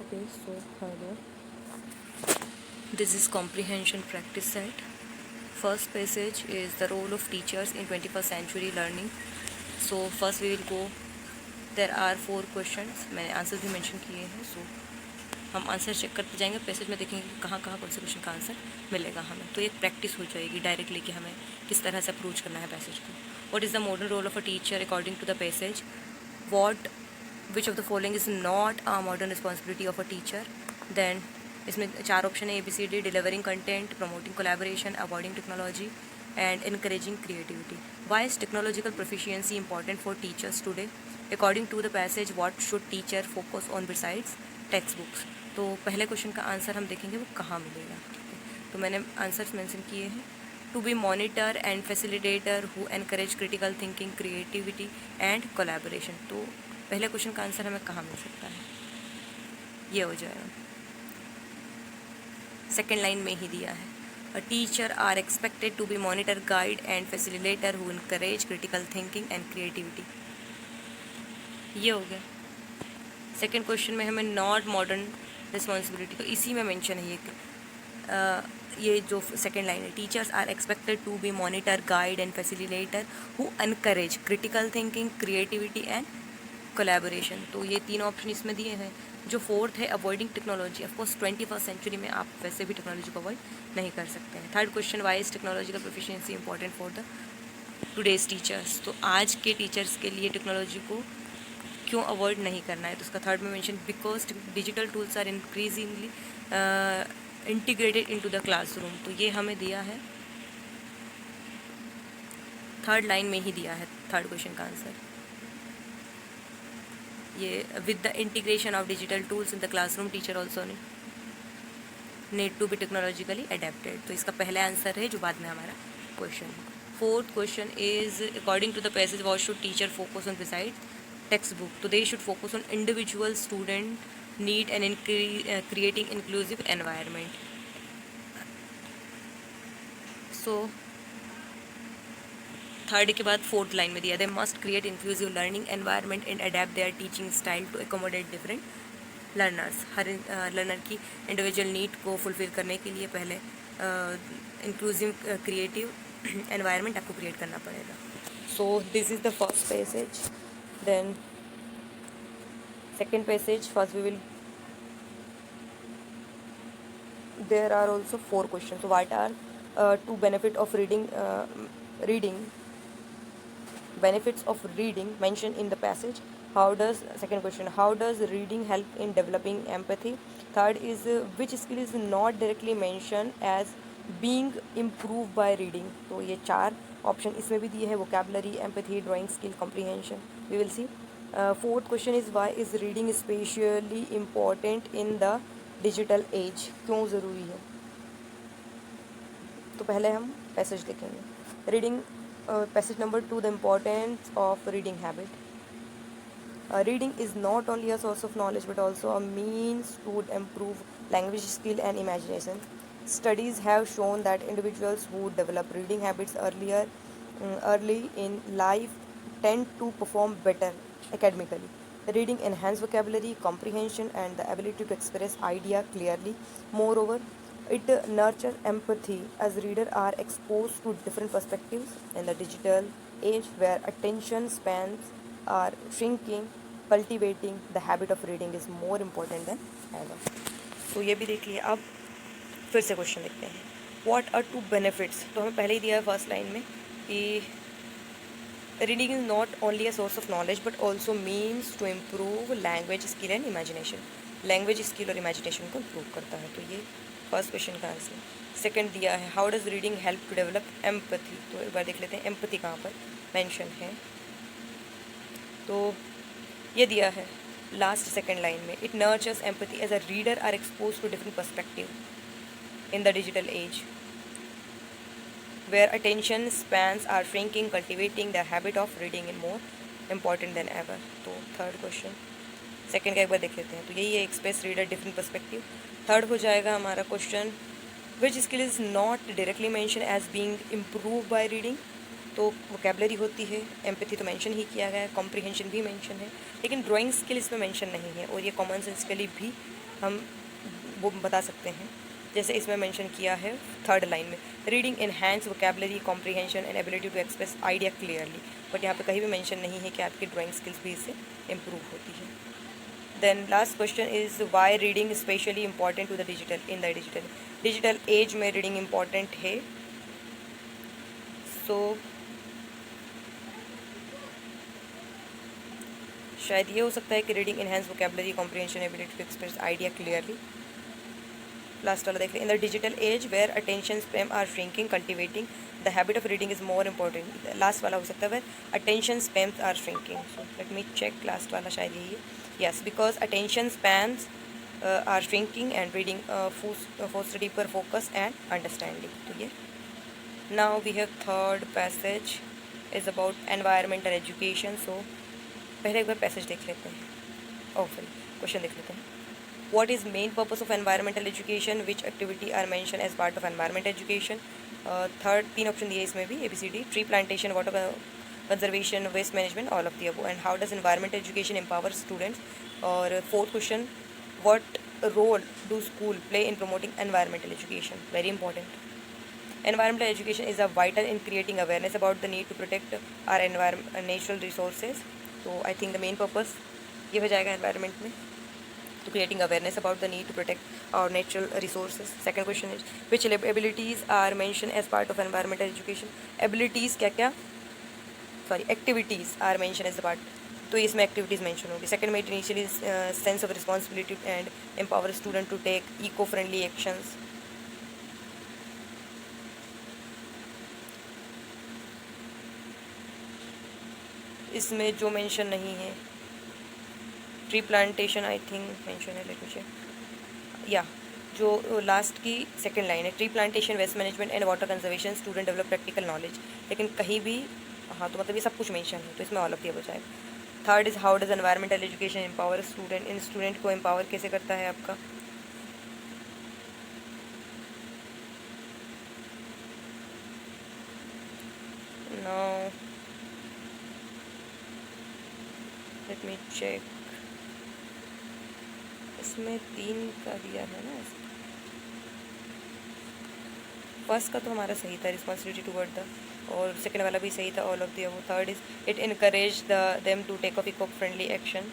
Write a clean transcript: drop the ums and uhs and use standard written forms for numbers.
Okay, so further, this is comprehension practice set. First passage is the role of teachers in 21st century learning. So first we will go, there are 4 questions, मैंने answer भी mention किए हैं. सो हम answer check करते जाएंगे, passage में देखेंगे कहाँ कहाँ कौन से क्वेश्चन का आंसर मिलेगा हमें. तो एक प्रैक्टिस हो जाएगी डायरेक्टली कि हमें किस तरह से अप्रोच करना है पैसेज को. What is the modern role of a teacher according to the passage. What which of the following is not a modern responsibility of a teacher. Then इसमें 4 ऑप्शन है ABCD. Delivering content, promoting collaboration, avoiding technology and encouraging creativity. Why is technological proficiency important for teachers today? According to the passage, what should teacher focus on besides textbooks? तो पहले question का answer हम देखेंगे वो कहाँ मिलेगा. तो मैंने आंसर्स मेंशन किए हैं. To be monitor and facilitator who encourage critical thinking, creativity and collaboration. तो पहले क्वेश्चन का आंसर हमें कहाँ मिल सकता है, ये हो जाएगा. सेकेंड लाइन में ही दिया है, a teacher are expected to be monitor, guide and facilitator who encourage critical thinking and creativity. ये हो गया. सेकेंड क्वेश्चन में हमें नॉट मॉडर्न रिस्पॉन्सिबिलिटी, तो इसी में मेंशन है ये जो सेकेंड लाइन है, teachers are expected to be monitor, guide and facilitator who encourage critical thinking, creativity and collaboration. तो ये 3 ऑप्शन इसमें दिए हैं. जो फोर्थ है avoiding technology, of course 21st century में आप वैसे भी टेक्नोलॉजी को अवॉइड नहीं कर सकते हैं. Third question, why is technological proficiency important for the today's teachers. तो आज के टीचर्स के लिए टेक्नोलॉजी को क्यों अवॉइड नहीं करना है. तो उसका थर्ड में mention, because digital tools are increasingly integrated into the classroom. तो ये हमें दिया है, थर्ड लाइन में ही दिया है थर्ड क्वेश्चन का आंसर. ये with the integration of digital tools in the classroom teacher also need to be technologically adapted. तो इसका पहला आंसर है जो बाद में हमारा क्वेश्चन है. Fourth question is, according to the passage what should teacher focus on beside text book. तो they should focus on individual student need and creating inclusive environment. So third के बाद फोर्थ लाइन में दिया, they must create inclusive learning environment and adapt their teaching style to accommodate different learners. हर learner की individual need को fulfil करने के लिए पहले इंक्लूसिव क्रिएटिव एनवायरनमेंट आपको क्रिएट करना पड़ेगा. So this is the first passage. Then second passage, first we will, there are also 4 question. So what are two benefits of reading mentioned in the passage. How does, second question, how does reading help in developing empathy. Third is, which skill is not directly mentioned as being improved by reading. तो ये 4 option इसमें भी दिए हैं, vocabulary, empathy, drawing skill, comprehension. We will see. Fourth question is, why is reading especially important in the digital age. क्यों ज़रूरी है. तो पहले हम पैसेज देखेंगे. Reading, passage number 2, the importance of reading habit. Reading is not only a source of knowledge but also a means to improve language skill and imagination. Studies have shown that individuals who develop reading habits early in life tend to perform better academically. Reading enhances vocabulary, comprehension and the ability to express idea clearly. Moreover, it nurtures empathy as readers are exposed to different perspectives in the digital age where attention spans are shrinking. Cultivating the habit of reading is more important than ever. तो ये भी देख लिया. अब फिर से question देखते हैं. What are two benefits. तो हमें पहले ही दिया है फर्स्ट लाइन में कि reading is not only a source of knowledge but also means to improve language skill and imagination. Language skill और इमेजिनेशन को इम्प्रूव करता है. तो ये फर्स्ट क्वेश्चन का आंसर. सेकंड दिया है, how does reading help to develop empathy. तो एक बार देख लेते हैं एम्पैथी कहाँ पर मेंशन है. तो ये दिया है लास्ट सेकंड लाइन में, it nurtures empathy as a reader are expose to different perspective in the digital age where attention spans are shrinking. Cultivating the habit of reading is more important than ever. तो third question, second का एक बार देख लेते हैं. तो यही है, express reader different perspective. Third हो जाएगा हमारा question, which skill is not directly mention as being improve by reading. तो वोकेबलरी होती है, एम्पैथी तो मेंशन ही किया गया है, कॉम्प्रीहेंशन भी मेंशन है, लेकिन ड्राइंग स्किल इसमें मेंशन नहीं है और ये कॉमन सेंस के लिए भी हम वो बता सकते हैं। जैसे इसमें मेंशन किया है थर्ड लाइन में, reading enhance vocabulary comprehension and ability to express idea clearly, but यहाँ पे कहीं भी मेंशन नहीं है कि आपकी ड्राइंग स्किल्स भी इससे इम्प्रूव होती है। Then last question is why reading specially important to the digital in the digital age में रीडिंग इम्पॉर्टेंट है। सो शायद ये हो सकता है कि reading enhance vocabulary comprehension ability to express idea clearly. Last वाला देख लें, in the digital age where attention span are shrinking cultivating the habit of reading is more important. Last वाला हो सकता है where attention spans are shrinking. So let me check, last वाला शायद यही है। Yes, because attention spans are shrinking and reading forces deeper focus and understanding. तो ये now we have third passage is about environmental education. So पहले एक बार passage देख लेते हैं, सॉरी क्वेश्चन देख लेते हैं। What is main purpose of environmental education? Which activity are mentioned as part of environmental education? Third, 3 option दिए इसमें भी, ABCD, tree plantation, water conservation, waste management, all of the above. And how does environmental education empower students? और fourth question, what role do school play in promoting environmental education? Very important. Environmental education is a vital in creating awareness about the need to protect our natural resources. So I think the main purpose ये हो जाएगा environment में, to creating awareness about the need to protect our natural resources. Second question is which abilities are mentioned as part of environmental education? Abilities क्या क्या, sorry, activities are mentioned as a part, तो इसमें activities mention होगी. Second में initially sense of responsibility and empower student to take eco-friendly actions. इसमें जो mention नहीं है, tree plantation I think mention है, लेट मी चेक। या जो लास्ट की सेकंड लाइन है, tree plantation, waste management and water conservation, student develop practical knowledge, लेकिन कहीं भी, हाँ तो मतलब ये सब कुछ मेंशन है, तो इसमें ऑल ऑफ दी हो जाएगा। Third is how does environmental education empower student, in student को एम्पावर कैसे करता है आपका। नाउ लेट मी चेक, इसमें 3 का दिया है ना, फर्स्ट का तो हमारा सही था, रिस्पॉन्सिबिलिटी टूवर्ड द, और सेकंड वाला भी सही था, all of the above. Third is it encourage them to take of eco friendly action.